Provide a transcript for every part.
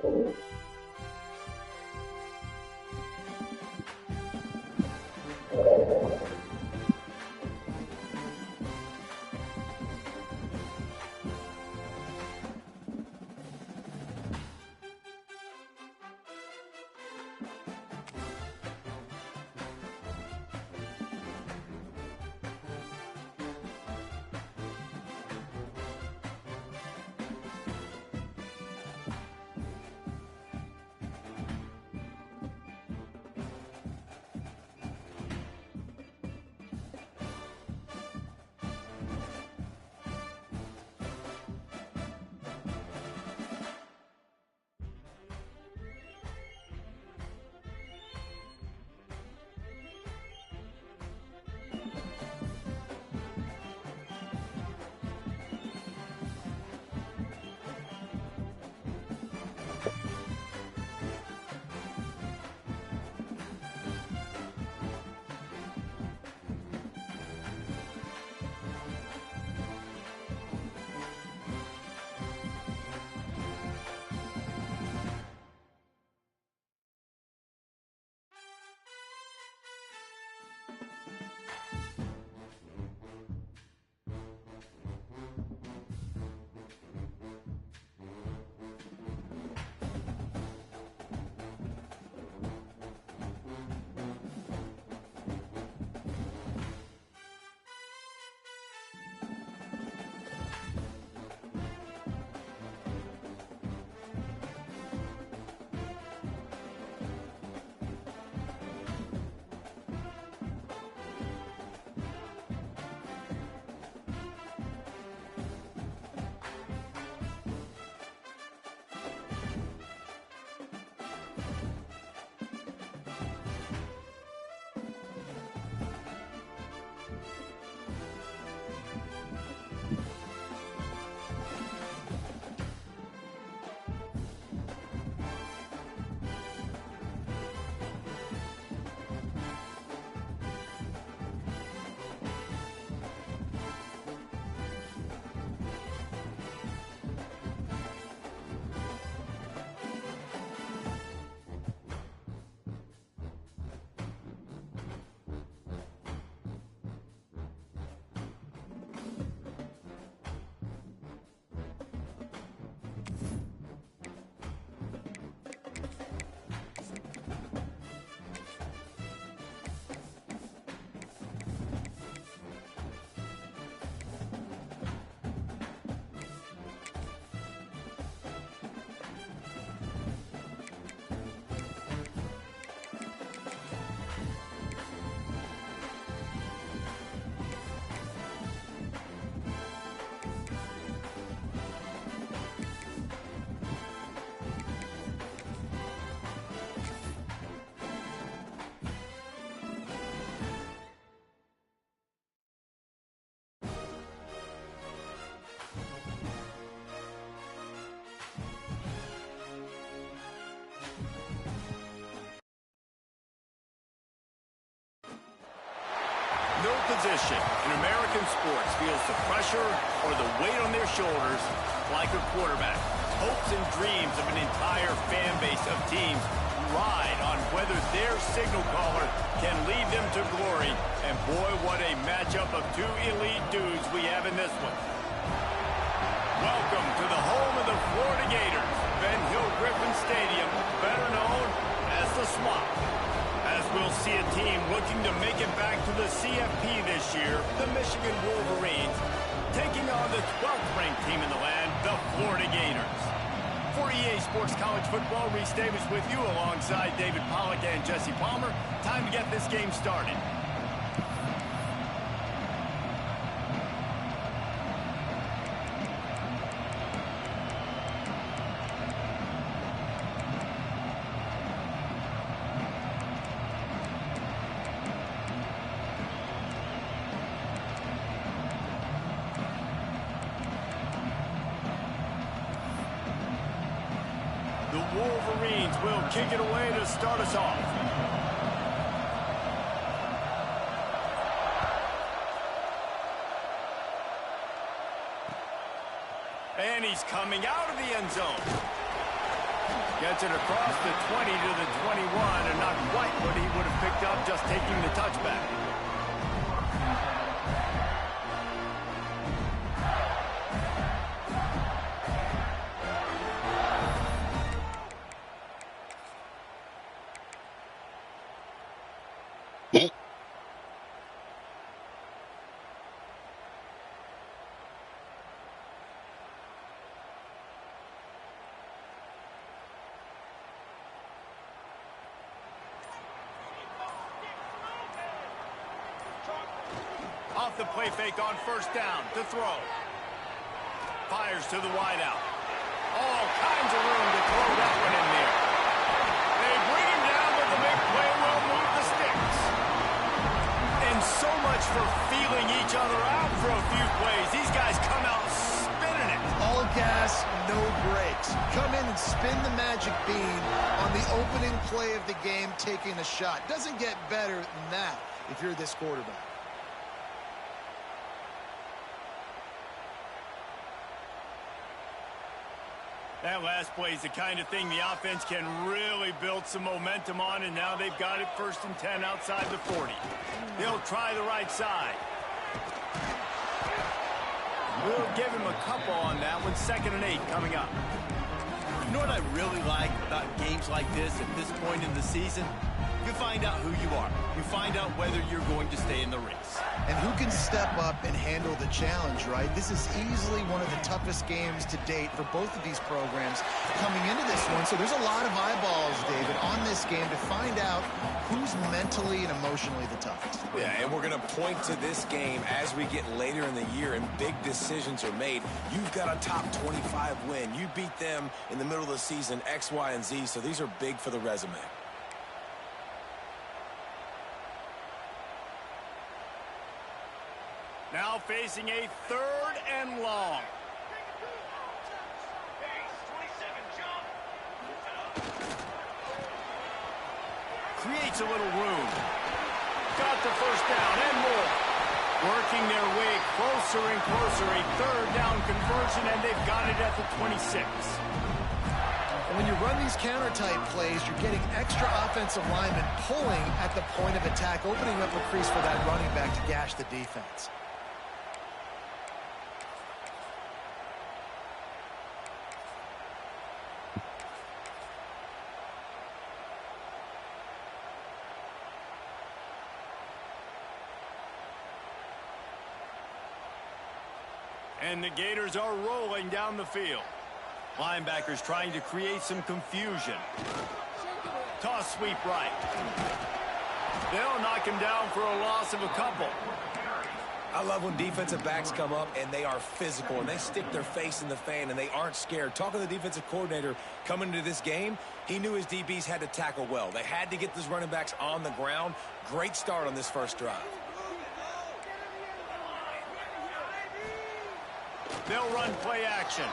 No position in American sports feels the pressure or the weight on their shoulders like a quarterback. Hopes and dreams of an entire fan base of teams ride on whether their signal caller can lead them to glory. And boy, what a matchup of two elite dudes we have in this one. Welcome to the home of the Florida Gators, Ben Hill Griffin Stadium, better known as the Swamp. As we'll see a team looking to make it back to the CFP this year, the Michigan Wolverines, taking on the 12th ranked team in the land, the Florida Gators. For EA Sports College Football, Reese Davis with you alongside David Pollack and Jesse Palmer. Time to get this game started. The Wolverines will kick it away to start us off. And he's coming out of the end zone. Gets it across the 20 to the 21, and not quite what he would have picked up just taking the touchback. Off the play fake on first down to throw. Fires to the wideout. All kinds of room to throw that one in there. They bring him down, but the big play will move the sticks. And so much for feeling each other out for a few plays. These guys come out spinning it. All gas, no brakes. Come in and spin the magic bean on the opening play of the game, taking a shot. Doesn't get better than that if you're this quarterback. That last play is the kind of thing the offense can really build some momentum on, and now they've got it 1st and 10 outside the 40. They'll try the right side. We'll give him a couple on that one. 2nd and 8 coming up. You know what I really like about games like this at this point in the season? You find out who you are. You find out whether you're going to stay in the race. And who can step up and handle the challenge, right? This is easily one of the toughest games to date for both of these programs coming into this one. So there's a lot of eyeballs, David, on this game to find out who's mentally and emotionally the toughest. Yeah, and we're going to point to this game as we get later in the year and big decisions are made. You've got a top 25 win. You beat them in the middle of the season, X, Y, and Z, so these are big for the resume. Now facing a 3rd and long. Creates a little room. Got the 1st down and more. Working their way closer and closer. A 3rd down conversion, and they've got it at the 26. And when you run these counter-type plays, you're getting extra offensive linemen pulling at the point of attack, opening up a crease for that running back to gash the defense. And the Gators are rolling down the field. Linebackers trying to create some confusion. Toss sweep right. They'll knock him down for a loss of a couple. I love when defensive backs come up and they are physical and they stick their face in the fan and they aren't scared. Talking to the defensive coordinator coming into this game, he knew his DBs had to tackle well. They had to get those running backs on the ground. Great start on this first drive. They'll run play action.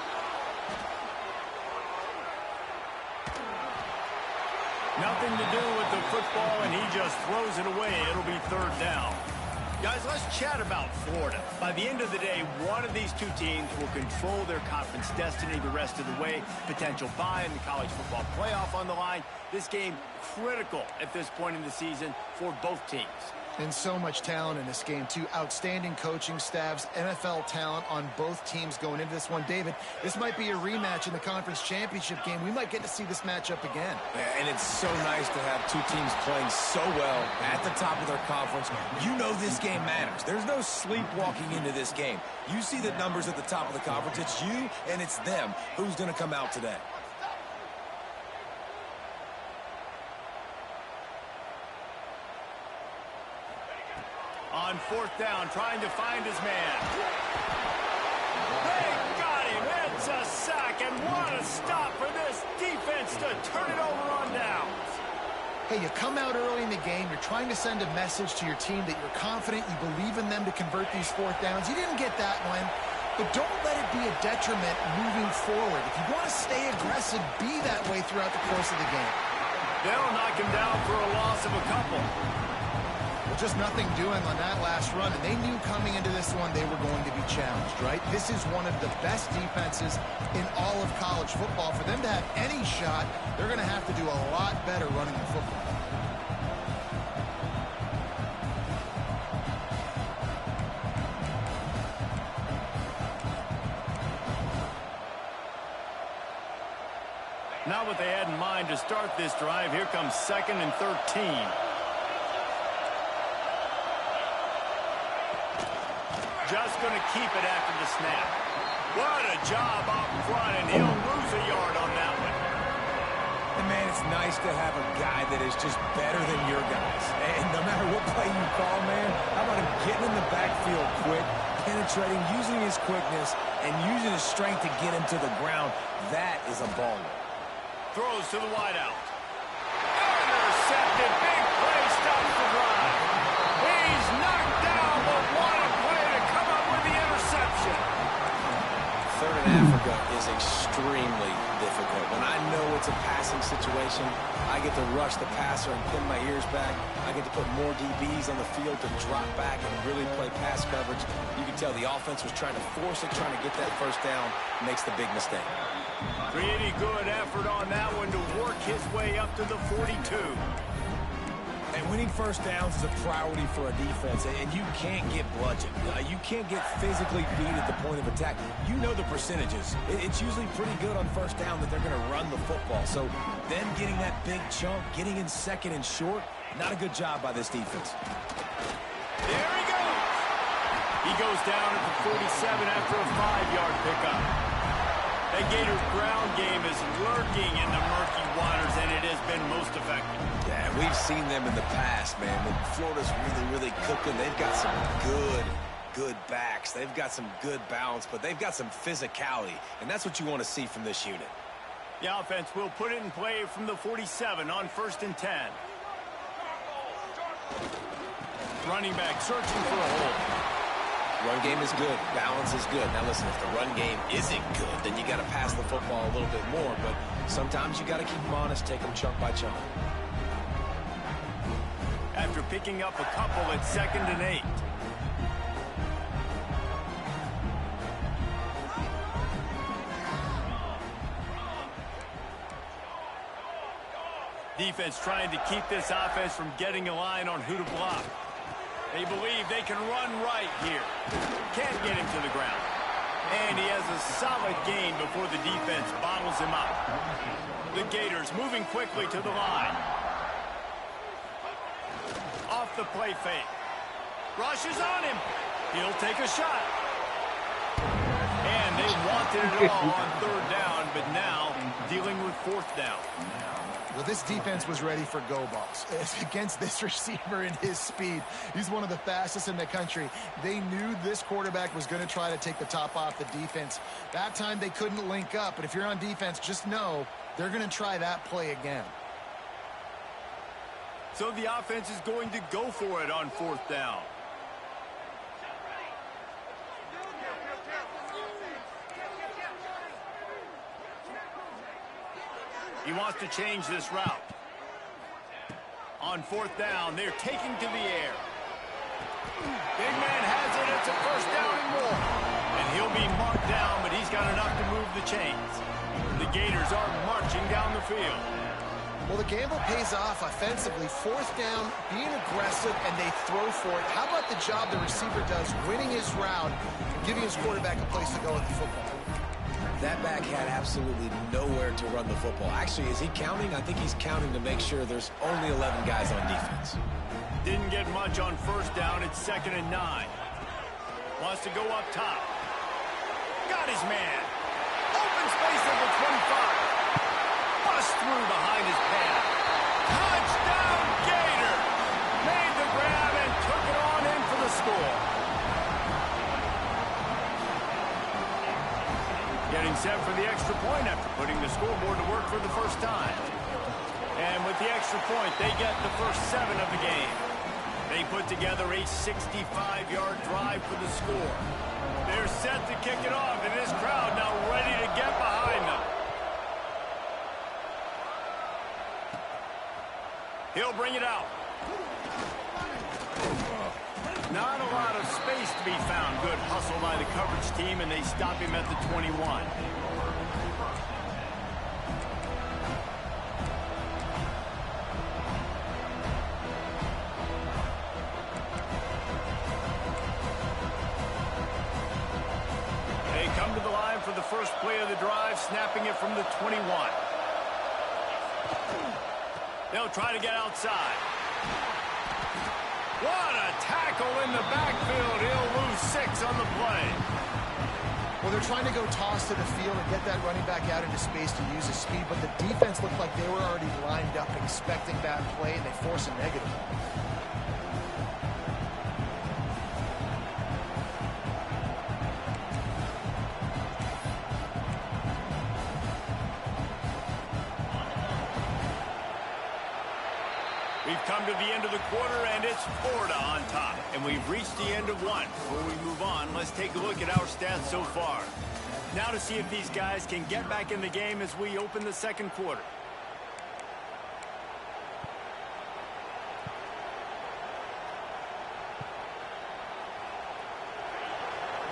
Nothing to do with the football, and he just throws it away. It'll be 3rd down. Guys, let's chat about Florida. By the end of the day, one of these two teams will control their conference destiny the rest of the way. Potential bye in the college football playoff on the line. This game critical at this point in the season for both teams. And so much talent in this game, too. Outstanding coaching staffs, NFL talent on both teams going into this one. David, this might be a rematch in the conference championship game. We might get to see this matchup again. Yeah, and it's so nice to have two teams playing so well at the top of their conference. You know this game matters. There's no sleepwalking into this game. You see the numbers at the top of the conference. It's you and it's them. Who's going to come out today? On 4th down, trying to find his man. They got him. It's a sack, and what a stop for this defense to turn it over on downs. Hey, you come out early in the game, you're trying to send a message to your team that you're confident, you believe in them to convert these 4th downs. You didn't get that one, but don't let it be a detriment moving forward. If you want to stay aggressive, be that way throughout the course of the game. They'll knock him down for a loss of a couple. Well, just nothing doing on that last run, and they knew coming into this one they were going to be challenged, right? This is one of the best defenses in all of college football. For them to have any shot, they're going to have to do a lot better running the football. Not what they had in mind to start this drive. Here comes 2nd and 13. Just going to keep it after the snap. What a job up front, and he'll lose a yard on that one. And, man, it's nice to have a guy that is just better than your guys. And no matter what play you call, man, how about him getting in the backfield quick, penetrating, using his quickness, and using his strength to get him to the ground. That is a baller. Throws to the wideout. Intercepted. Big play stops the drive. He's knocked down, but what a play to come up with the interception. Third in Africa is extremely difficult. When I know it's a passing situation, I get to rush the passer and pin my ears back. I get to put more DBs on the field to drop back and really play pass coverage. You can tell the offense was trying to force it, trying to get that first down, makes the big mistake. Pretty good effort on that one to work his way up to the 42. And winning first downs is a priority for a defense, and you can't get bludgeoned. You can't get physically beat at the point of attack. You know the percentages. It's usually pretty good on first down that they're going to run the football. So them getting that big chunk, getting in second and short, not a good job by this defense. There he goes. He goes down at the 47 after a 5-yard pickup. The Gators' ground game is lurking in the murky waters, and it has been most effective. Yeah, we've seen them in the past, man. When Florida's really cooking, they've got some good backs. They've got some good balance, but they've got some physicality, and that's what you want to see from this unit. The offense will put it in play from the 47 on 1st and 10. Running back searching for a hole. Run game is good. Balance is good. Now, listen, if the run game isn't good, then you got to pass the football a little bit more. But sometimes you got to keep them honest, take them chunk by chunk. After picking up a couple at 2nd and 8. Defense trying to keep this offense from getting a line on who to block. They believe they can run right here. Can't get him to the ground. And he has a solid gain before the defense bottles him up. The Gators moving quickly to the line. Off the play fake. Rushes on him. He'll take a shot. And they wanted it all on 3rd down, but now dealing with 4th down. Well, this defense was ready for go balls. Against this receiver and his speed, he's one of the fastest in the country. They knew this quarterback was going to try to take the top off the defense. That time they couldn't link up, but if you're on defense, just know they're going to try that play again. So the offense is going to go for it on 4th down. He wants to change this route. On 4th down, they're taking to the air. Big man has it. It's a 1st down and more. And he'll be marked down, but he's got enough to move the chains. The Gators are marching down the field. Well, the gamble pays off offensively. 4th down, being aggressive, and they throw for it. How about the job the receiver does, winning his route, giving his quarterback a place to go with the football? That back had absolutely nowhere to run the football. Actually, is he counting? I think he's counting to make sure there's only 11 guys on defense. Didn't get much on 1st down. It's 2nd and 9. Wants to go up top. Got his man. Open space at the 25. Bust through behind his pad. Touchdown, Gator. Made the grab and took it on in for the score. Getting set for the extra point after putting the scoreboard to work for the first time. And with the extra point, they get the first 7 of the game. They put together a 65-yard drive for the score. They're set to kick it off, and this crowd now ready to get behind them. He'll bring it out. Not a lot of space to be found. Good hustle by the coverage team, and they stop him at the 21. They come to the line for the first play of the drive, snapping it from the 21. They'll try to get outside. What a tackle in the backfield. He'll lose 6 on the play. Well, they're trying to go toss to the field and get that running back out into space to use his speed, but the defense looked like they were already lined up expecting that play, and they force a negative. We've come to the end of the quarter, and it's Florida on top. And we've reached the end of one. Before we move on, let's take a look at our stats so far. Now to see if these guys can get back in the game as we open the second quarter.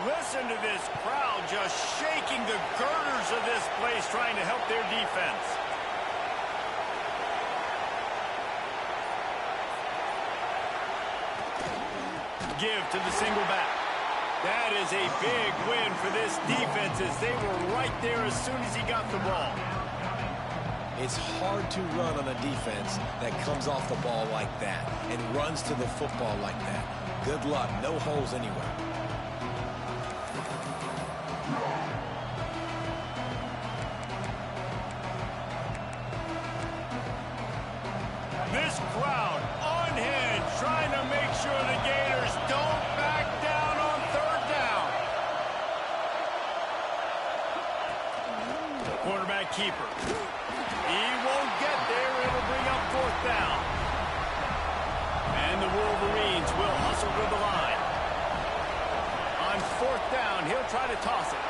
Listen to this crowd just shaking the girders of this place, trying to help their defense. Give to the single back. That is a big win for this defense, as they were right there as soon as he got the ball. It's hard to run on a defense that comes off the ball like that and runs to the football like that. Good luck. No holes anywhere. This crowd unhinged, trying to make sure the Gators don't back down on third down. Quarterback keeper. He won't get there. It'll bring up fourth down. And the Wolverines will hustle to the line. On fourth down, he'll try to toss it.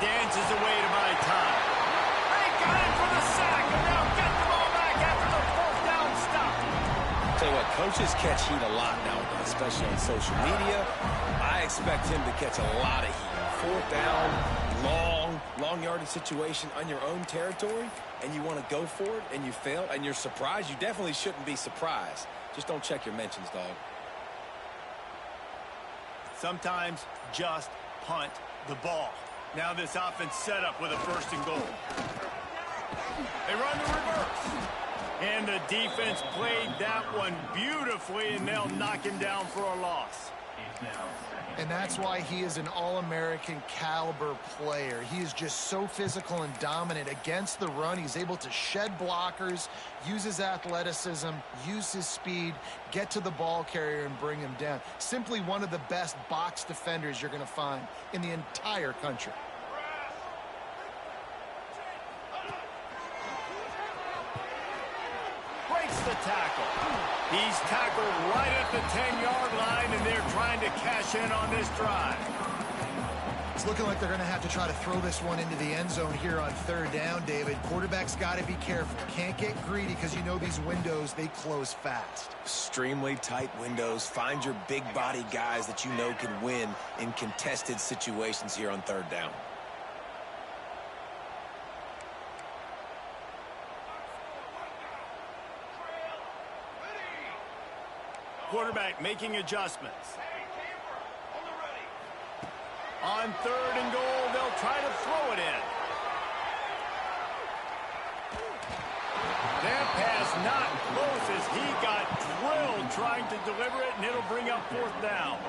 Dances away to buy time. They got it for the sack, and now get the ball back after the fourth down stop. Tell you what, coaches catch heat a lot nowadays, especially on social media. I expect him to catch a lot of heat. Fourth down, long yardage situation on your own territory, and you want to go for it, and you fail, and you're surprised. You definitely shouldn't be surprised. Just don't check your mentions, dog. Sometimes just punt the ball. Now this offense set up with a first and goal. They run the reverse. And the defense played that one beautifully, and they'll knock him down for a loss. And that's why he is an All-American caliber player. He is just so physical and dominant against the run. He's able to shed blockers, use his athleticism, use his speed, get to the ball carrier and bring him down. Simply one of the best box defenders you're going to find in the entire country. Breaks the tackle. He's tackled right at the 10-yard line, and they're trying to cash in on this drive. It's looking like they're going to have to try to throw this one into the end zone here on third down, David. Quarterback's got to be careful. Can't get greedy because you know these windows, they close fast. Extremely tight windows. Find your big body guys that you know can win in contested situations here on third down. Quarterback making adjustments. On third and goal, they'll try to throw it in. That pass not close as he got drilled trying to deliver it, and it'll bring up fourth down.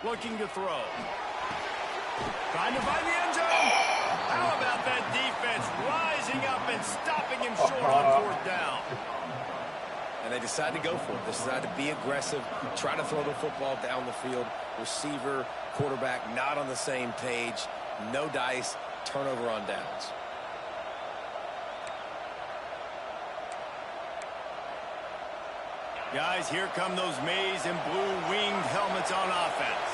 Looking to throw. Trying to find the end zone. How about that defense rising up and stopping him short on fourth down? And they decide to go for it. They decide to be aggressive, try to throw the football down the field. Receiver, quarterback not on the same page. No dice, turnover on downs. Guys, here come those maize and blue winged helmets on offense.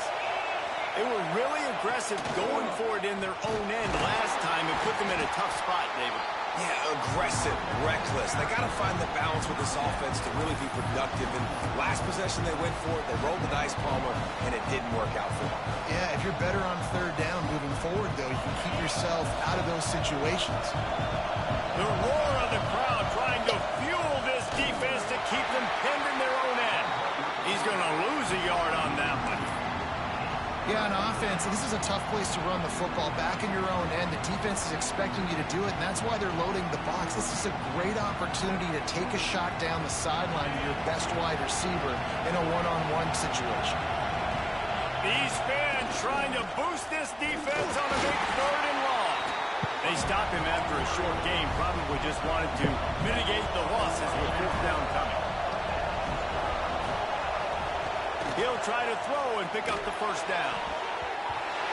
They were really aggressive going for it in their own end last time and put them in a tough spot, David. Yeah, aggressive, reckless. They got to find the balance with this offense to really be productive. And last possession they went for it, they rolled the dice, Palmer, and it didn't work out for them. Yeah, if you're better on third down moving forward, though, you can keep yourself out of those situations. The roar of the crowd trying to fuel this defense to keep them pinned in their own end. He's going to lose a yard on that one. Yeah, on offense, this is a tough place to run the football. Back in your own end, the defense is expecting you to do it, and that's why they're loading the box. This is a great opportunity to take a shot down the sideline to your best wide receiver in a one-on-one situation. These fans trying to boost this defense on a big 3rd and long. They stop him after a short game, probably just wanted to mitigate the losses with 4th down coming. He'll try to throw and pick up the 1st down.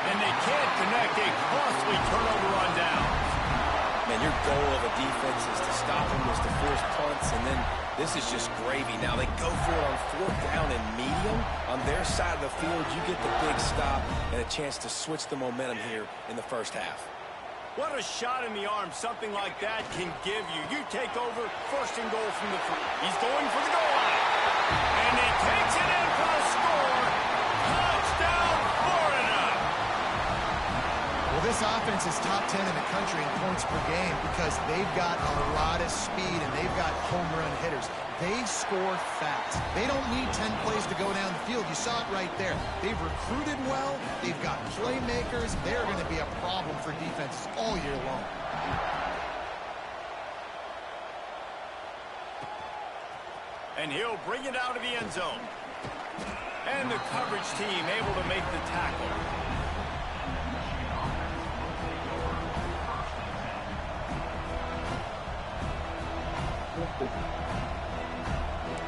And they can't connect a costly turnover on downs. Man, your goal of a defense is to stop them, is to force punts, and then this is just gravy. Now they go for it on 4th down and medium. On their side of the field, you get the big stop and a chance to switch the momentum here in the 1st half. What a shot in the arm something like that can give you. You take over, 1st and goal from the 3. He's going for the goal line. And he takes it in for the score. Touchdown, Florida! Well, this offense is top 10 in the country in points per game because they've got a lot of speed and they've got home run hitters. They score fast. They don't need 10 plays to go down the field. You saw it right there. They've recruited well. They've got playmakers. They're going to be a problem for defenses all year long. And he'll bring it out of the end zone. And the coverage team able to make the tackle.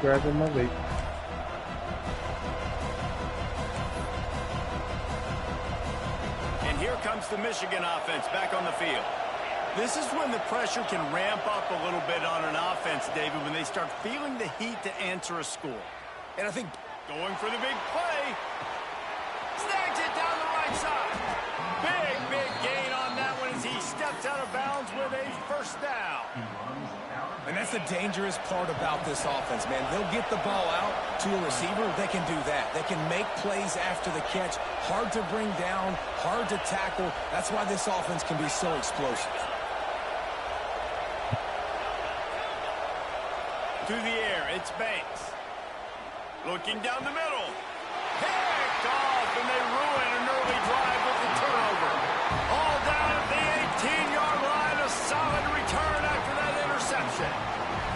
Grabbing my weight. And here comes the Michigan offense back on the field. This is when the pressure can ramp up a little bit on an offense, David, when they start feeling the heat to answer a score. And I think going for the big play. Snags it down the right side. Big gain on that one as he steps out of bounds with a 1st down. And that's the dangerous part about this offense, man. They'll get the ball out to a receiver. They can do that. They can make plays after the catch. Hard to bring down, hard to tackle. That's why this offense can be so explosive. To the air, it's Banks. Looking down the middle. Picked off, and they ruin an early drive with the turnover. All down at the 18-yard line. A solid return after that interception.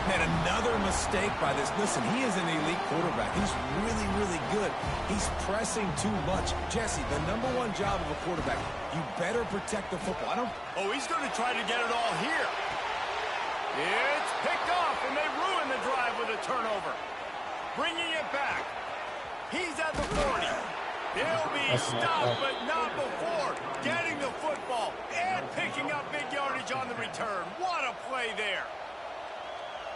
Man, another mistake by this. Listen, he is an elite quarterback. He's really good. He's pressing too much. Jesse, the #1 job of a quarterback, you better protect the football. Oh, he's going to try to get it all here. It's picked off, and they ruin the drive with a turnover. Bringing it back. He's at the 40. He'll be stopped, but not before getting the football and picking up big yardage on the return. What a play there.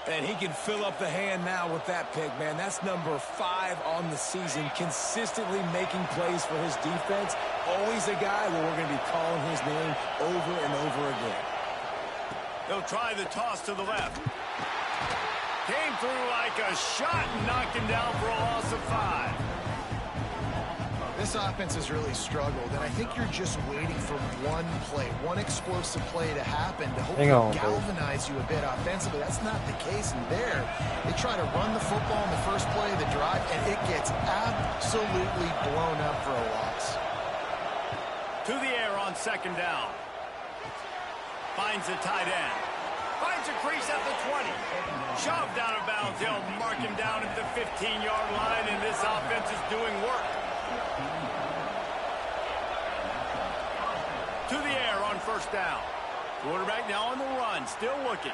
And he can fill up the hand now with that pick, man. That's number 5 on the season, consistently making plays for his defense. Always a guy where we're going to be calling his name over and over again. They'll try the toss to the left. Came through like a shot and knocked him down for a loss of 5. This offense has really struggled, and I think you're just waiting for one play, one explosive play to happen to hopefully galvanize you a bit offensively. That's not the case in there. They try to run the football in the first play of the drive, and it gets absolutely blown up for a loss. To the air on 2nd down. Finds the tight end. Finds a crease at the 20. Shoved out of bounds. They'll mark him down at the 15-yard line, and this offense is doing work. To the air on 1st down. Quarterback now on the run. Still looking.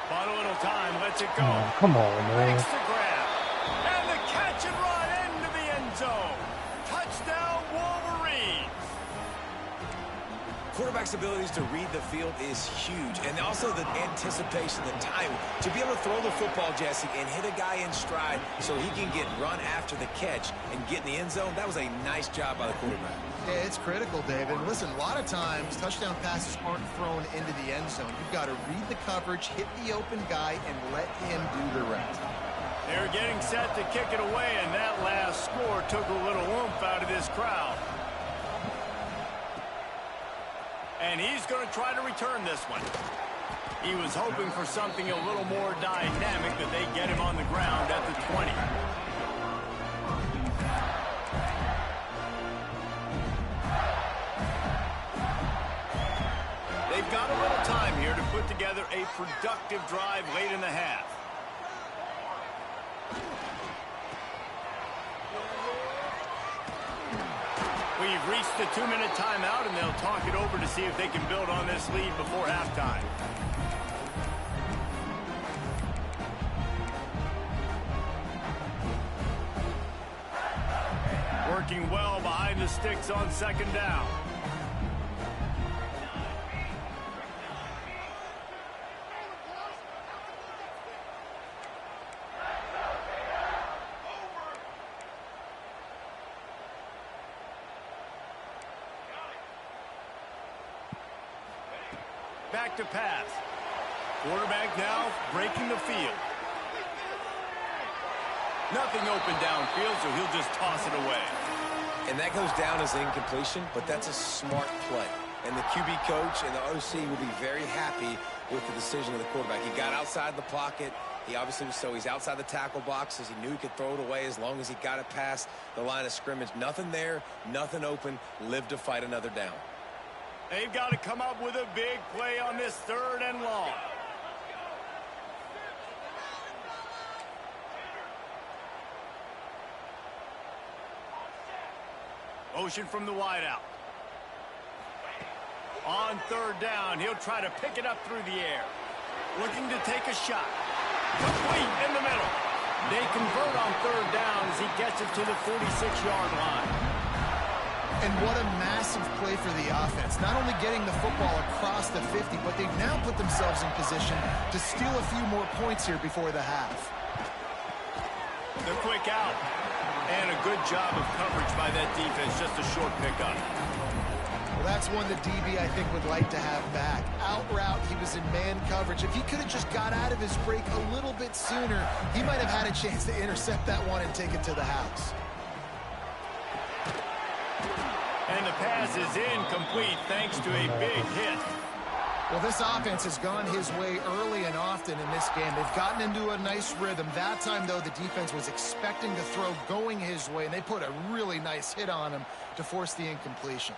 Bought a little time. Lets it go. Oh, come on, man. Makes the grab. And the catch and run into the end zone. Touchdown, Wolverines. quarterback's abilities to read the field is huge. And also the anticipation, the time. To be able to throw the football, Jesse, and hit a guy in stride so he can get run after the catch and get in the end zone, that was a nice job by the quarterback. Yeah, it's critical, David. Listen, a lot of times, touchdown passes aren't thrown into the end zone. You've got to read the coverage, hit the open guy, and let him do the rest. They're getting set to kick it away, and that last score took a little oomph out of this crowd. And he's going to try to return this one. He was hoping for something a little more dynamic, but they get him on the ground at the 20. They've got a little time here to put together a productive drive late in the half. We've reached the 2-minute timeout, and they'll talk it over to see if they can build on this lead before halftime. Working well behind the sticks on second down. Back to pass. Quarterback now breaking the field. Nothing open downfield, so he'll just toss it away. And that goes down as incompletion, but that's a smart play. And the QB coach and the OC will be very happy with the decision of the quarterback. He got outside the pocket. He obviously was he's outside the tackle boxes. He knew he could throw it away as long as he got it past the line of scrimmage. Nothing there, nothing open. Live to fight another down. They've got to come up with a big play on this 3rd and long. Motion from the wideout. On 3rd down, he'll try to pick it up through the air. Looking to take a shot. Complete in the middle. They convert on 3rd down as he gets it to the 46-yard line. And what a massive play for the offense. Not only getting the football across the 50, but they've now put themselves in position to steal a few more points here before the half. The quick out. And a good job of coverage by that defense. Just a short pickup. Well, that's one the DB, I think, would like to have back. Out route, he was in man coverage. If he could have just got out of his break a little bit sooner, he might have had a chance to intercept that one and take it to the house. And the pass is incomplete thanks to a big hit. Well, this offense has gone his way early and often in this game. They've gotten into a nice rhythm. That time, though, the defense was expecting to throw going his way, and they put a really nice hit on him to force the incompletion.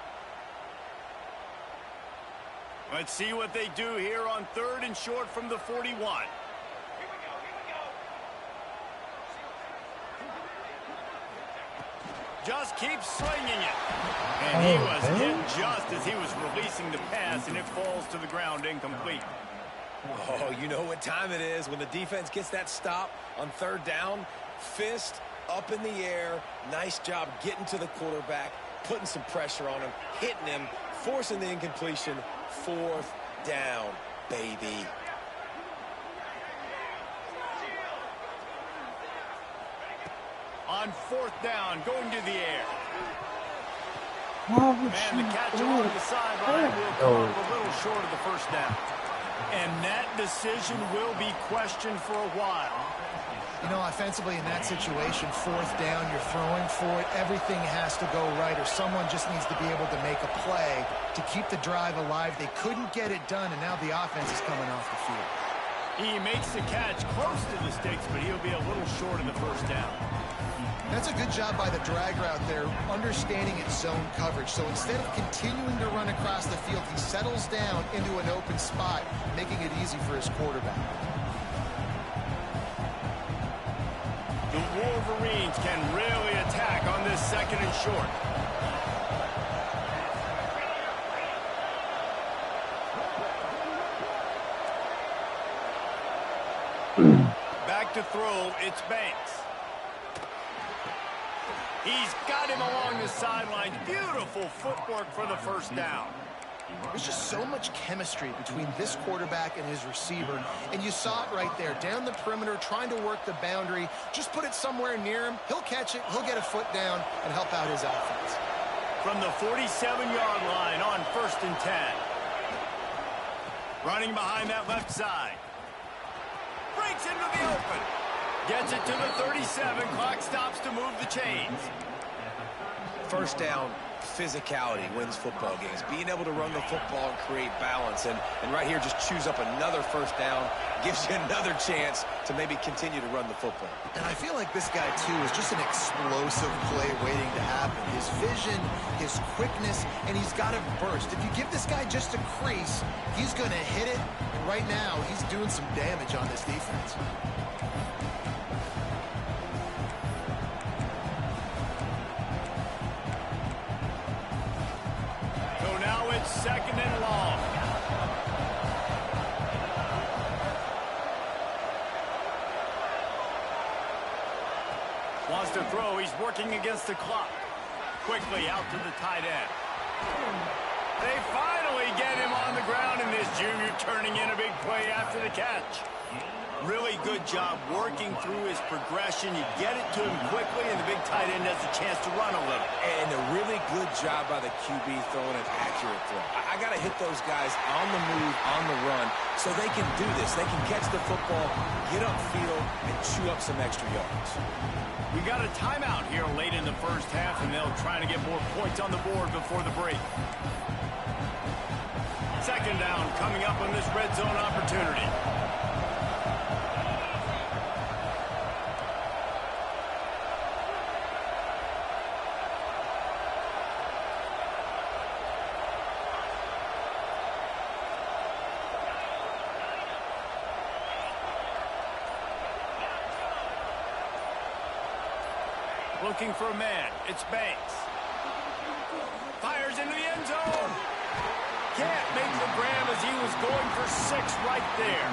Let's see what they do here on 3rd and short from the 41. Just keeps slinging it. And he was hit just as he was releasing the pass, and it falls to the ground incomplete. Oh, you know what time it is when the defense gets that stop on 3rd down. Fist up in the air. Nice job getting to the quarterback, putting some pressure on him, hitting him, forcing the incompletion. 4th down, baby. On 4th down, going to the air. Oh, And the catch along the sideline will come up a little short of the 1st down. And that decision will be questioned for a while. You know, offensively in that situation, 4th down, you're throwing for it. Everything has to go right, or someone just needs to be able to make a play to keep the drive alive. They couldn't get it done, and now the offense is coming off the field. He makes the catch close to the sticks, but he'll be a little short of the 1st down. That's a good job by the drag route there, understanding its zone coverage. So instead of continuing to run across the field, he settles down into an open spot, making it easy for his quarterback. The Wolverines can really attack on this 2nd and short. Back to throw, it's Banks. He's got him along the sideline. Beautiful footwork for the 1st down. There's just so much chemistry between this quarterback and his receiver, and you saw it right there, down the perimeter, trying to work the boundary. Just put it somewhere near him. He'll catch it, he'll get a foot down, and help out his offense. From the 47-yard line on 1st and 10. Running behind that left side. Breaks into the open. Gets it to the 37. Clock stops to move the chains. First down, physicality wins football games. Being able to run the football and create balance. And right here, just choose up another first down. Gives you another chance to maybe continue to run the football. And I feel like this guy, too, is just an explosive play waiting to happen. His vision, his quickness, and he's got a burst. If you give this guy just a crease, he's going to hit it. And right now, he's doing some damage on this defense. So now it's 2nd and long. Wants to throw. He's working against the clock. Quickly out to the tight end. They finally get him on the ground, and this junior turning in a big play after the catch. Really good job working through his progression. You get it to him quickly, and the big tight end has a chance to run a little. And a really good job by the QB throwing an accurate throw. I got to hit those guys on the move, on the run, so they can do this. They can catch the football, get upfield, and chew up some extra yards. We got a timeout here late in the first half, and they'll try to get more points on the board before the break. 2nd down coming up on this red zone opportunity. Looking for a man. It's Banks. Fires into the end zone. Can't make the grab as he was going for 6 right there.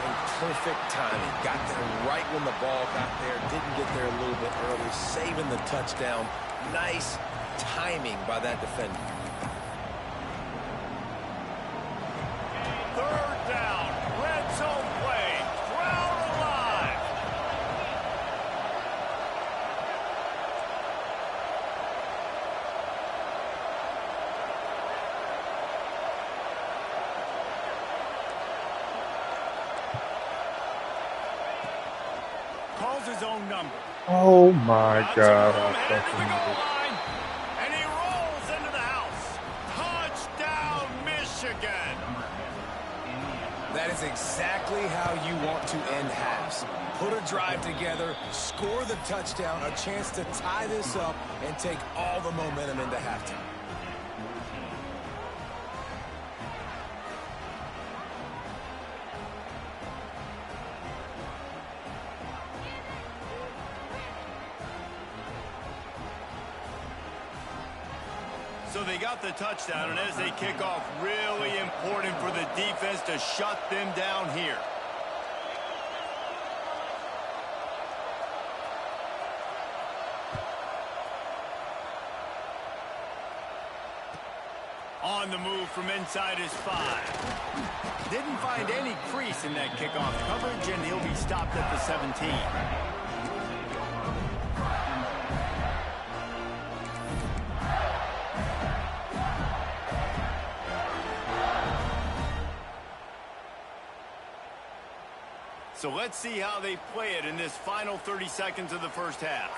And perfect timing. Got there right when the ball got there. Didn't get there a little bit early. Saving the touchdown. Nice timing by that defender. 3rd down. Red zone play. Crowd alive. Calls his own number. Oh my God. Headed to the goal line, and he rolls into the house. Touchdown, Michigan. That is exactly how you want to end halves. Put a drive together, score the touchdown, a chance to tie this up, and take all the momentum into halftime. So they got the touchdown, and as they kick off, really important for the defense to shut them down here. On the move from inside his 5. Didn't find any crease in that kickoff coverage, and he'll be stopped at the 17. So let's see how they play it in this final 30 seconds of the first half.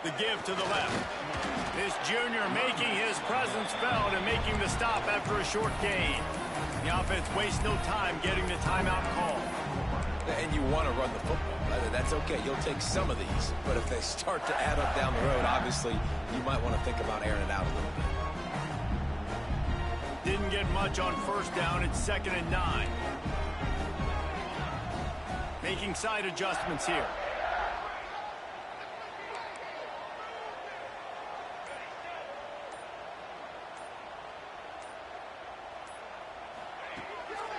The give to the left. This junior making his presence felt and making the stop after a short gain. The offense wastes no time getting the timeout call. And you want to run the football. That's okay. You'll take some of these. But if they start to add up down the road, obviously, you might want to think about airing it out a little bit. Didn't get much on first down. It's 2nd and 9. Making side adjustments here.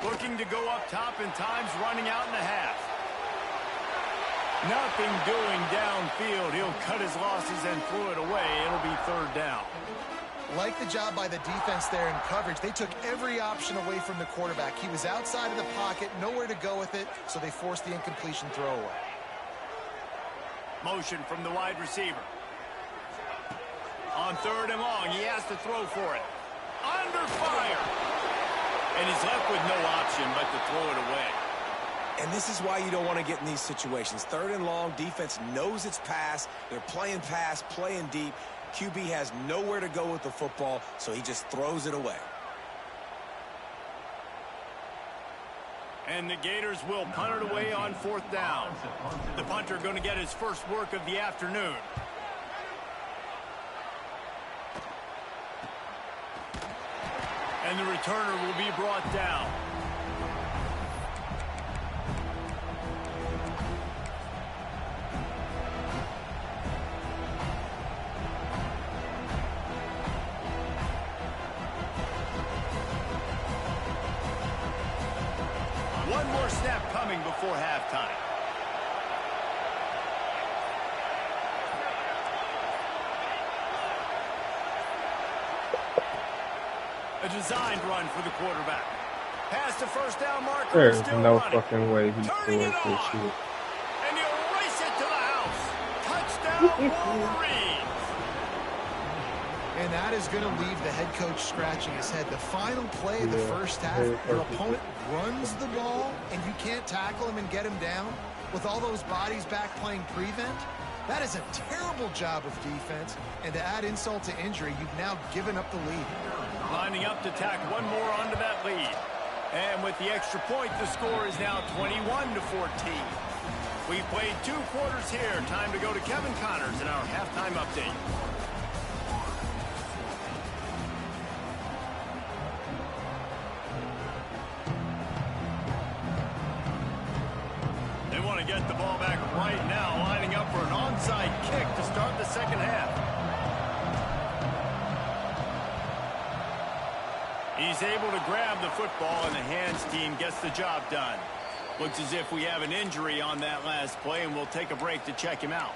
Looking to go up top, and time's running out in the half. Nothing doing downfield. He'll cut his losses and throw it away. It'll be 3rd down. Like the job by the defense there in coverage. They took every option away from the quarterback. He was outside of the pocket, nowhere to go with it, so they forced the incompletion throwaway. Motion from the wide receiver. On 3rd and long, he has to throw for it. Under fire. And he's left with no option but to throw it away. And this is why you don't want to get in these situations. 3rd and long, defense knows it's pass. They're playing pass, playing deep. QB has nowhere to go with the football, so he just throws it away. And the Gators will punt it away on 4th down. The punter going to get his first work of the afternoon. And the returner will be brought down. One more snap coming before halftime. A designed run for the quarterback. Past the first down marker. There's still no running. fucking way he's Turning doing it this on. shit. And he'll race it to the house. Touchdown, Wolverines. And that is going to leave the head coach scratching his head. The final play of the first half, your opponent runs the ball, and you can't tackle him and get him down with all those bodies back playing prevent. That is a terrible job of defense. And to add insult to injury, you've now given up the lead. Lining up to tack one more onto that lead. And with the extra point, the score is now 21-14. We've played 2 quarters here. Time to go to Kevin Connors in our halftime update. They want to get the ball back right now, lining up for an onside kick to start the second half. He's able to grab the football, and the hands team gets the job done. Looks as if we have an injury on that last play, and we'll take a break to check him out.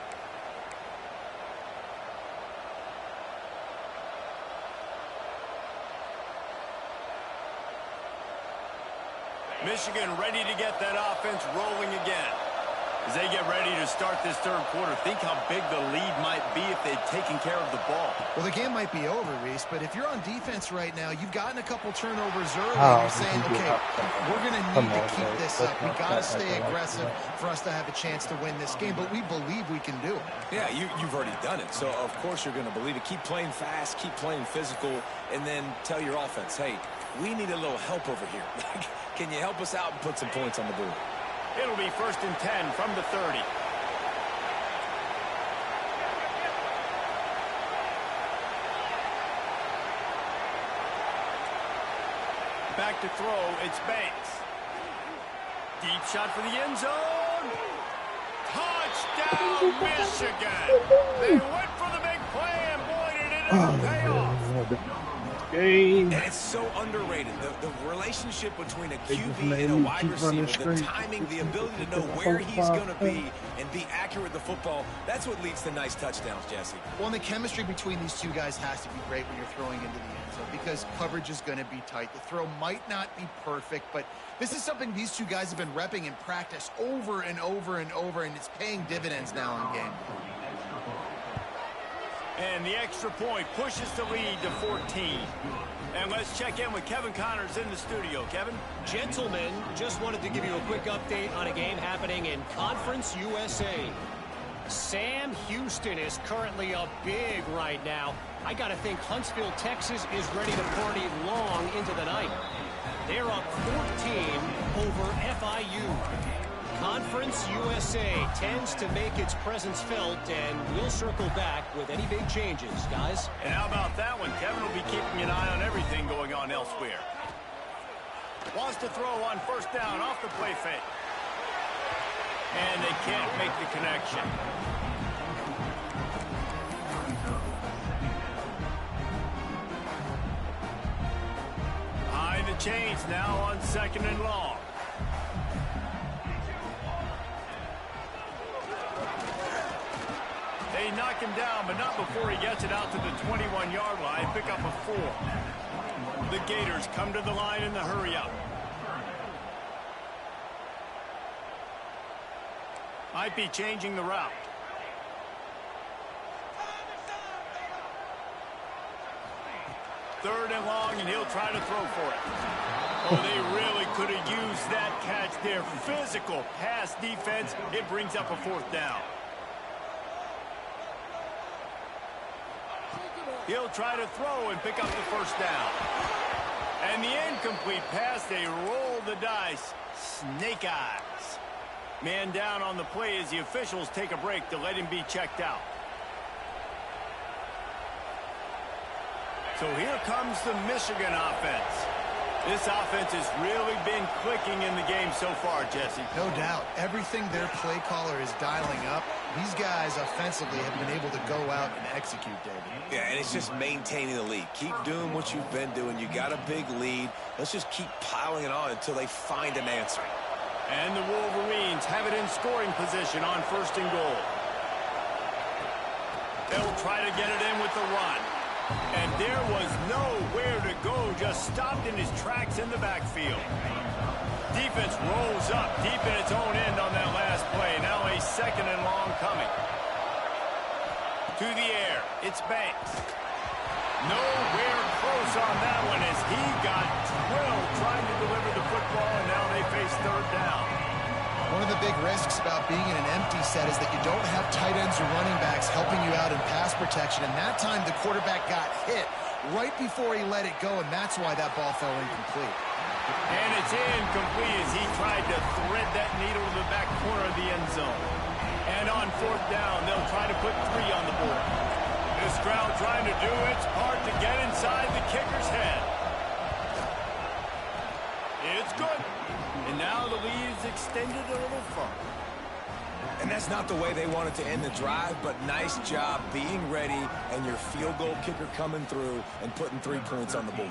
Michigan ready to get that offense rolling again. As they get ready to start this 3rd quarter, think how big the lead might be if they'd taken care of the ball. Well, the game might be over, Reese, but if you're on defense right now, you've gotten a couple turnovers early, Oh, and you're saying, okay, we're going to need to keep this up. We got to stay aggressive for us to have a chance to win this game, but we believe we can do it. Yeah, you've already done it, so of course you're going to believe it. Keep playing fast, keep playing physical, and then tell your offense, hey, we need a little help over here. Can you help us out and put some points on the board? It'll be 1st and 10 from the 30. Back to throw, it's Banks. Deep shot for the end zone. Touchdown, Michigan. They went for the big play, and boy, did it pay off. Game. And it's so underrated. The relationship between a QB and a wide receiver, the timing, the ability to know where he's going to be and be accurate with the football, that's what leads to nice touchdowns, Jesse. Well, and the chemistry between these two guys has to be great when you're throwing into the end zone because coverage is going to be tight. The throw might not be perfect, but this is something these two guys have been repping in practice over and over and over, and it's paying dividends now in game. And the extra point pushes the lead to 14. And let's check in with Kevin Connors in the studio. Kevin? Gentlemen, just wanted to give you a quick update on a game happening in Conference USA. Sam Houston is currently up big right now. I got to think Huntsville, Texas is ready to party long into the night. They're up 14 over FIU. Conference USA tends to make its presence felt, and we'll circle back with any big changes, guys. And how about that one? Kevin will be keeping an eye on everything going on elsewhere. Wants to throw on 1st down off the play fake. And they can't make the connection. Behind the chains now on 2nd and long. They They knock him down, but not before he gets it out to the 21-yard line. Pick up a 4. The Gators come to the line in the hurry-up. Might be changing the route. Third and long, and he'll try to throw for it. Oh, they really could have used that catch there. Physical pass defense. It brings up a 4th down. He'll try to throw and pick up the 1st down. And the incomplete pass, they roll the dice. Snake eyes. Man down on the play as the officials take a break to let him be checked out. So here comes the Michigan offense. This offense has really been clicking in the game so far, Jesse. No doubt. Everything their play caller is dialing up, these guys offensively have been able to go out and execute, David. Yeah, and it's just maintaining the lead. Keep doing what you've been doing. You got a big lead. Let's just keep piling it on until they find an answer. And the Wolverines have it in scoring position on 1st and goal. They'll try to get it in with the run. And there was nowhere to go, just stopped in his tracks in the backfield. Defense rolls up deep in its own end on that last play. Now a 2nd and long coming. To the air, it's Banks. Nowhere close on that one as he got drilled trying to deliver the football, and now they face 3rd down. One of the big risks about being in an empty set is that you don't have tight ends or running backs helping you out in pass protection. And that time the quarterback got hit right before he let it go, and that's why that ball fell incomplete. And it's incomplete as he tried to thread that needle to the back corner of the end zone. And on 4th down, they'll try to put 3 on the board. This crowd trying to do its part to get inside the kicker's head. It's good. And now the lead is extended a little further. And that's not the way they wanted to end the drive, but nice job being ready and your field goal kicker coming through and putting 3 points on the board.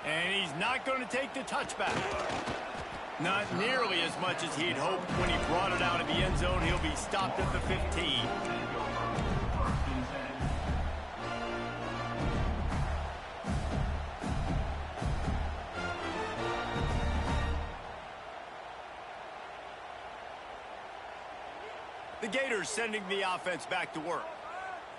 And he's not going to take the touchback. Not nearly as much as he'd hoped when he brought it out of the end zone. He'll be stopped at the 15. The Gators sending the offense back to work.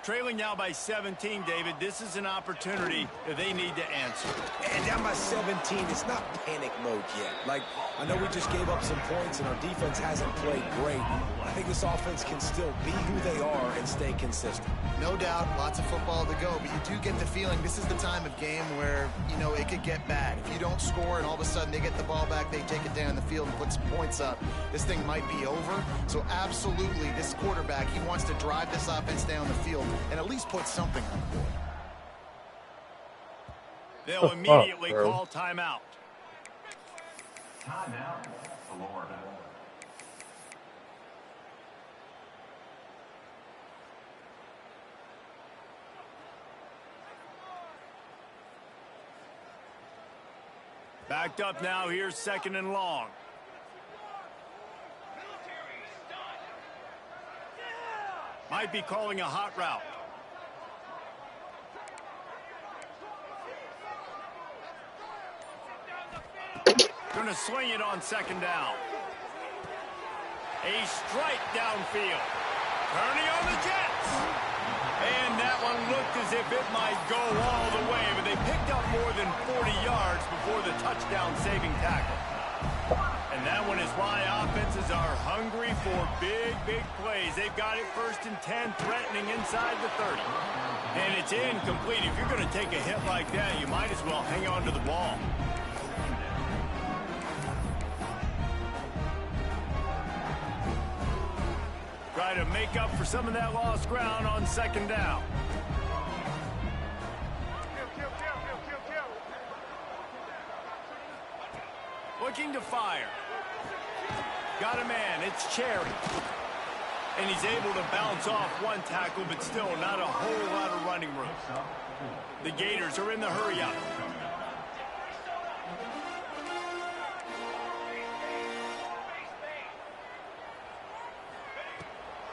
Trailing now by 17, David. This is an opportunity that they need to answer. And down by 17, it's not panic mode yet. Like, I know we just gave up some points and our defense hasn't played great. I think this offense can still be who they are and stay consistent. No doubt, lots of football to go, but you do get the feeling this is the time of game where, you know, it could get bad. If you don't score and all of a sudden they get the ball back, they take it down the field and put some points up, this thing might be over. So absolutely, this quarterback, he wants to drive this offense down the field and at least put something on the board. They'll immediately call timeout. Timeout, Florida. Backed up now. Here's 2nd and long. Might be calling a hot route. Going to swing it on 2nd down. A strike downfield. Turning on the Jets. And that one looked as if it might go all the way, but they picked up more than 40 yards before the touchdown-saving tackle. And that one is why offenses are hungry for big, big plays. They've got it 1st and 10, threatening inside the 30. And it's incomplete. If you're going to take a hit like that, you might as well hang on to the ball. Try to make up for some of that lost ground on 2nd down. Looking to fire. Got a man. It's Cherry. And he's able to bounce off one tackle, but still not a whole lot of running room. The Gators are in the hurry-up.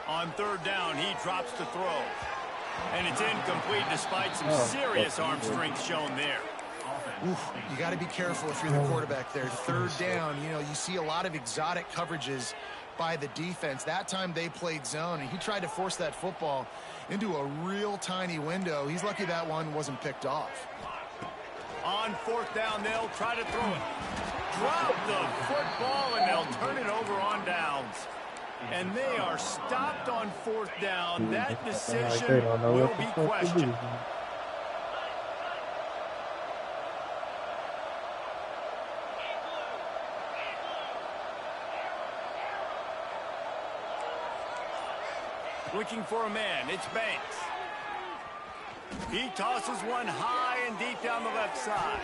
On third down, he drops to throw. And it's incomplete despite some serious arm strength shown there. Oof, you got to be careful if you're the quarterback there. Third down, you know, you see a lot of exotic coverages by the defense. That time they played zone, and he tried to force that football into a real tiny window. He's lucky that one wasn't picked off. On fourth down, they'll try to throw it. Drop the football, and they'll turn it over on downs. And they are stopped on fourth down. That decision will be questioned. Looking for a man. It's Banks. He tosses one high and deep down the left side.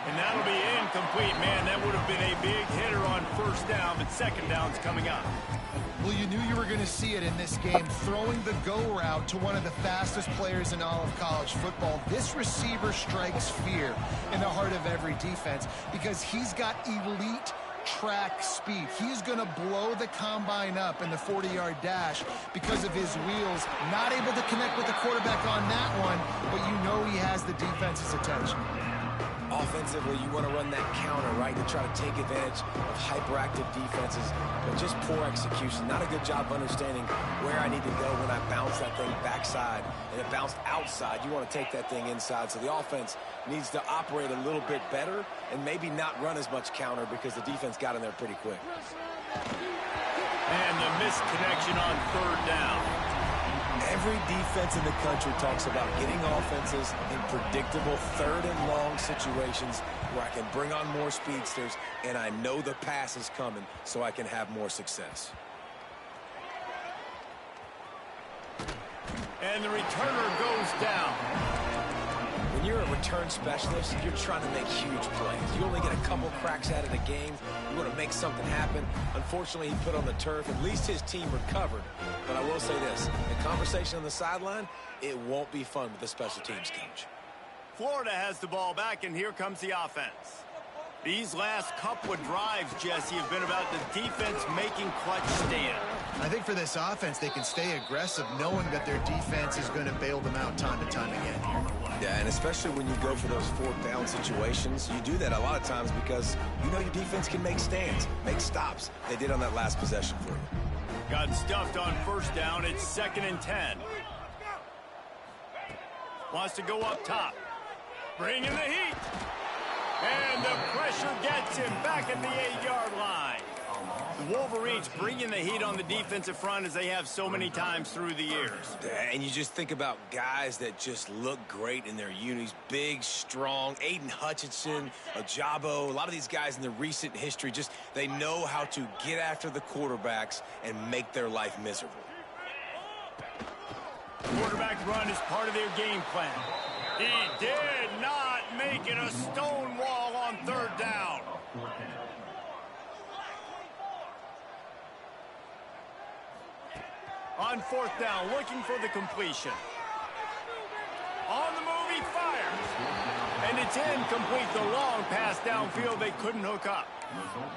And that'll be incomplete. Man, that would have been a big hitter on first down, but second down's coming up. Well, you knew you were going to see it in this game, throwing the go route to one of the fastest players in all of college football. This receiver strikes fear in the heart of every defense because he's got elite track speed. He's going to blow the combine up in the 40-yard dash because of his wheels. Not able to connect with the quarterback on that one, but you know he has the defense's attention. Offensively, you want to run that counter, right, to try to take advantage of hyperactive defenses, but just poor execution. Not a good job of understanding where I need to go when I bounce that thing backside and it bounced outside. You want to take that thing inside, so the offense needs to operate a little bit better and maybe not run as much counter because the defense got in there pretty quick. And the missed connection on third down. Every defense in the country talks about getting offenses in predictable third and long situations where I can bring on more speedsters and I know the pass is coming so I can have more success. And the returner goes down. When you're a return specialist, you're trying to make huge plays. You only get a couple cracks at it a game. You want to make something happen. Unfortunately, he put on the turf. At least his team recovered. But I will say this, the conversation on the sideline, it won't be fun with the special teams coach. Florida has the ball back, and here comes the offense. These last couple of drives, Jesse, have been about the defense making clutch stand. I think for this offense, they can stay aggressive knowing that their defense is going to bail them out time to time again here. Yeah, and especially when you go for those fourth down situations, you do that a lot of times because you know your defense can make stands, make stops. They did on that last possession for you. Got stuffed on first down. It's 2nd and 10. Wants to go up top. Bring in the heat. And the pressure gets him back at the 8-yard line. The Wolverines bringing the heat on the defensive front as they have so many times through the years. And you just think about guys that just look great in their unis. Big, strong, Aiden Hutchinson, Ajabo. A lot of these guys in the recent history, just they know how to get after the quarterbacks and make their life miserable. Quarterback run is part of their game plan. He did not make it a stone wall on third down. On fourth down, looking for the completion. On the move, he fires. And it's incomplete. The long pass downfield, they couldn't hook up.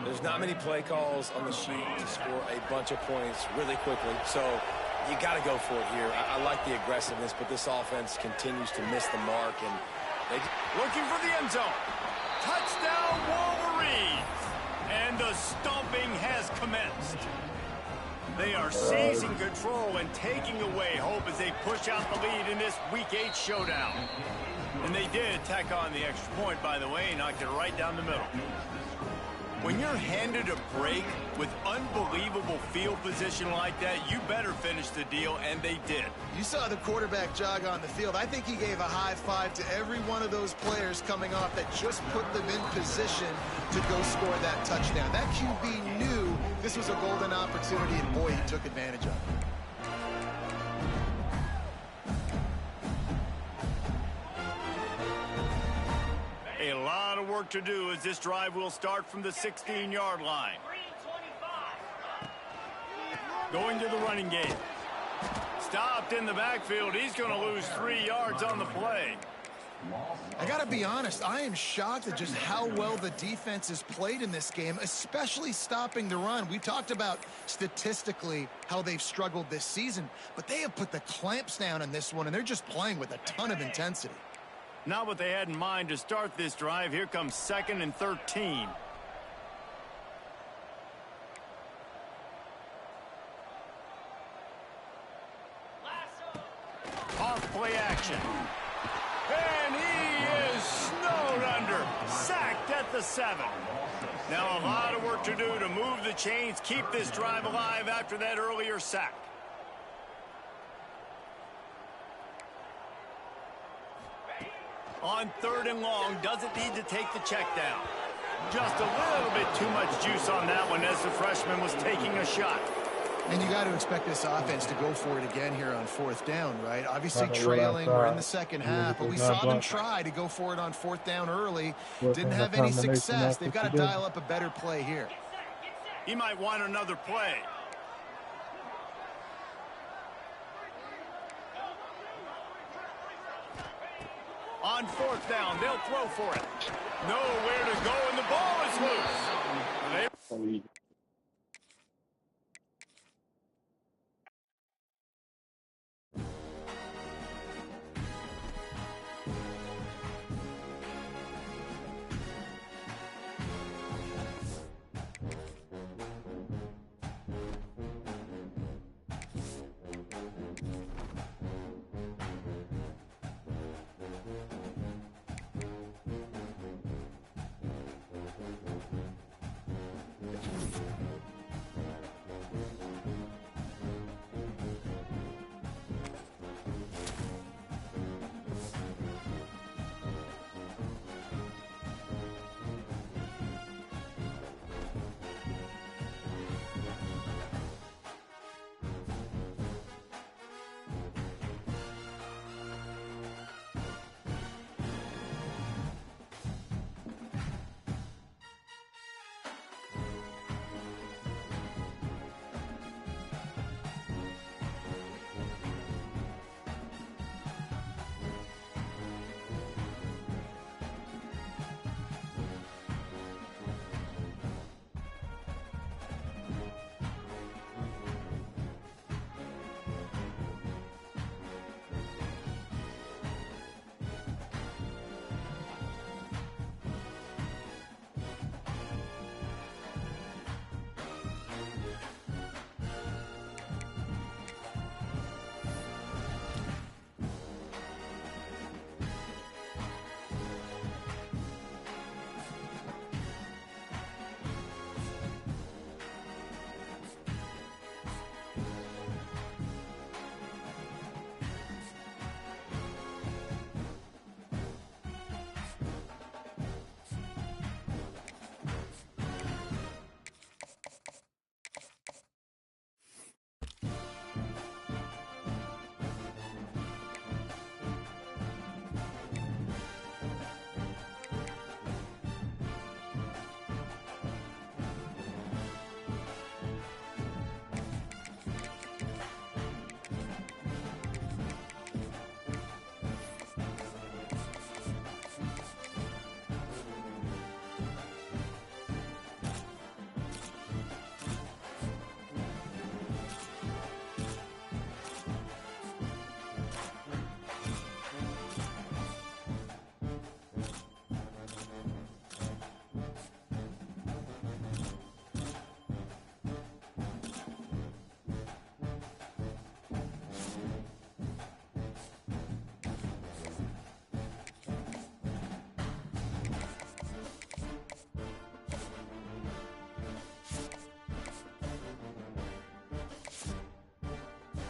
There's not many play calls on the sheet to score a bunch of points really quickly. So you got to go for it here. I like the aggressiveness, but this offense continues to miss the mark. And looking for the end zone. Touchdown, Wolverines. And the stomping has commenced. They are seizing control and taking away hope as they push out the lead in this Week 8 showdown. And they did tack on the extra point, by the way, knocked it right down the middle. When you're handed a break with unbelievable field position like that, you better finish the deal, and they did. You saw the quarterback jog on the field. I think he gave a high five to every one of those players coming off that just put them in position to go score that touchdown. That QB knew this was a golden opportunity, and boy, he took advantage of it. A lot of work to do as this drive will start from the 16-yard line. Going to the running game. Stopped in the backfield. He's going to lose 3 yards on the play. I got to be honest, I am shocked at just how well the defense has played in this game, especially stopping the run. We've talked about statistically how they've struggled this season, but they have put the clamps down in this one, and they're just playing with a ton of intensity. Not what they had in mind to start this drive. Here comes 2nd and 13. Off play action. And he is snowed under. Sacked at the 7. Now a lot of work to do to move the chains, keep this drive alive after that earlier sack. On 3rd and long, doesn't need to take the check down. Just a little bit too much juice on that one as the freshman was taking a shot. And you got to expect this offense to go for it again here on 4th down, right? Obviously trailing, we're in the second half, but we saw them try to go for it on 4th down early. Didn't have any success. They've got to dial up a better play here. He might want another play. On 4th down, they'll throw for it. Nowhere to go, and the ball is loose.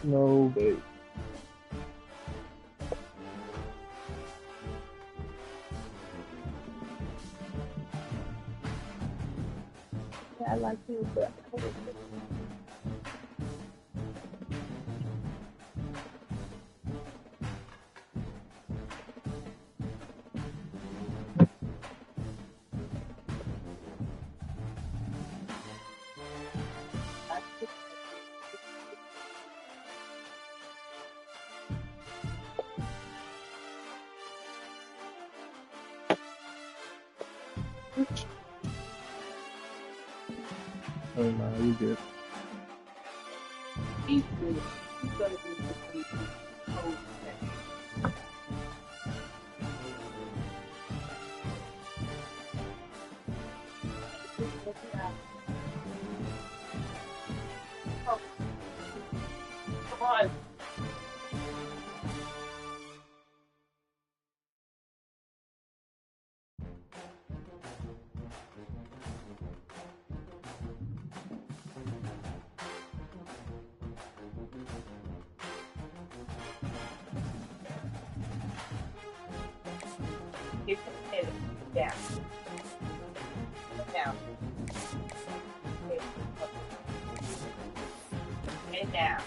No, babe. I like you, but Oh no, you good. He's good. He's gonna be the coach. Come on. Get the head down. Down. And down.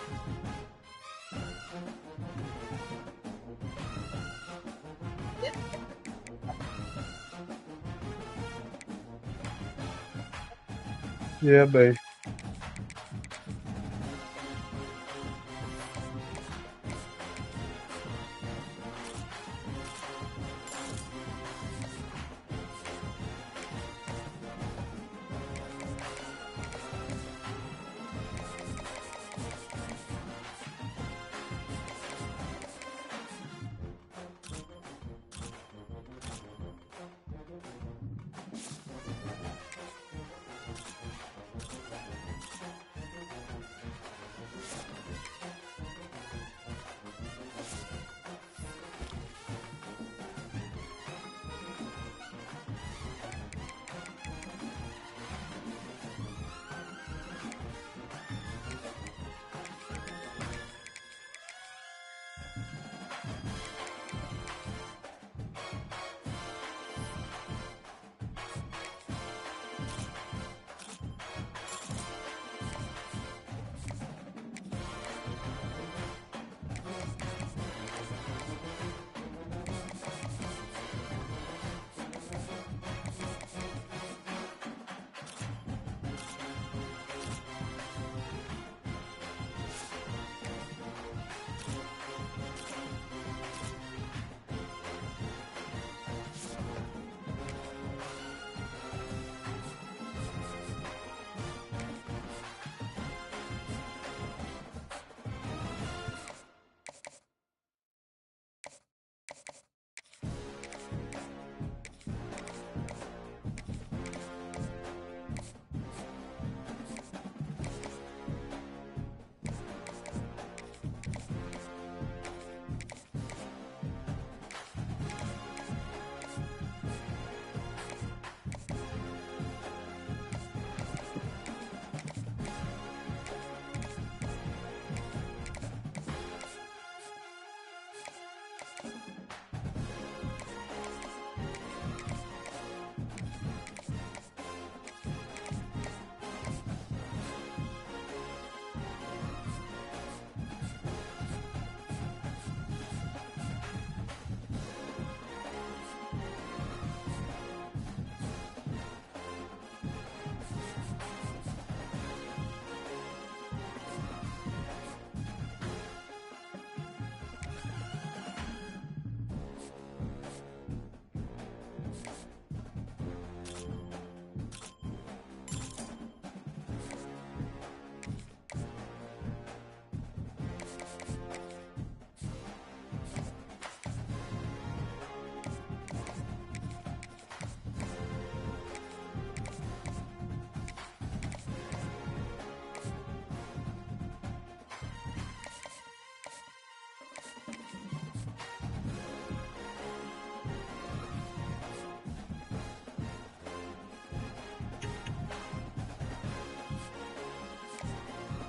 Yeah, babe.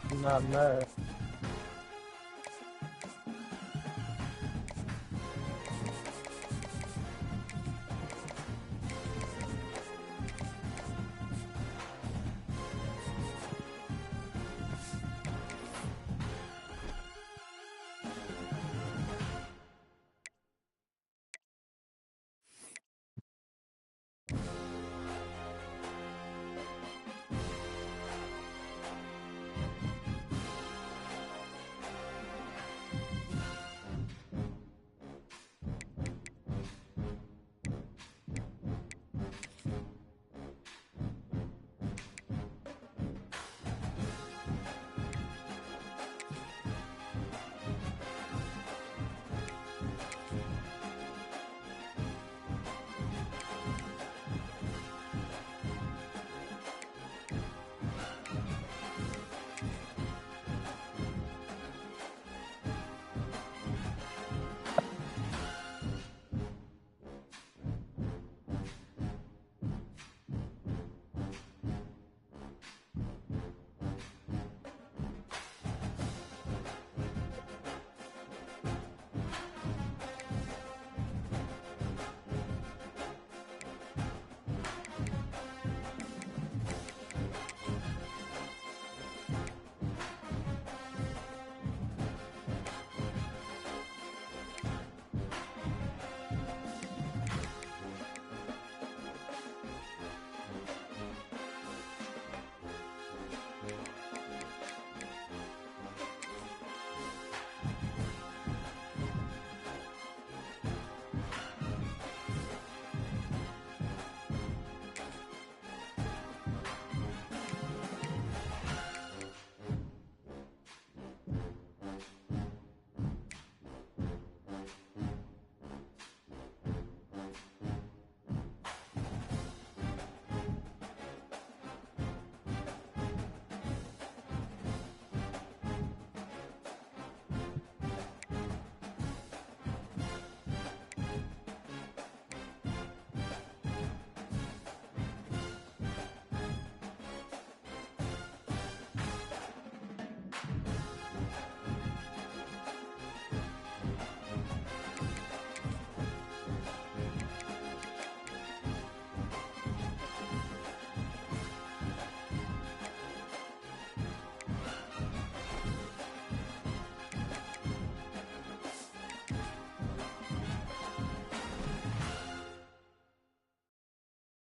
I'm not mad.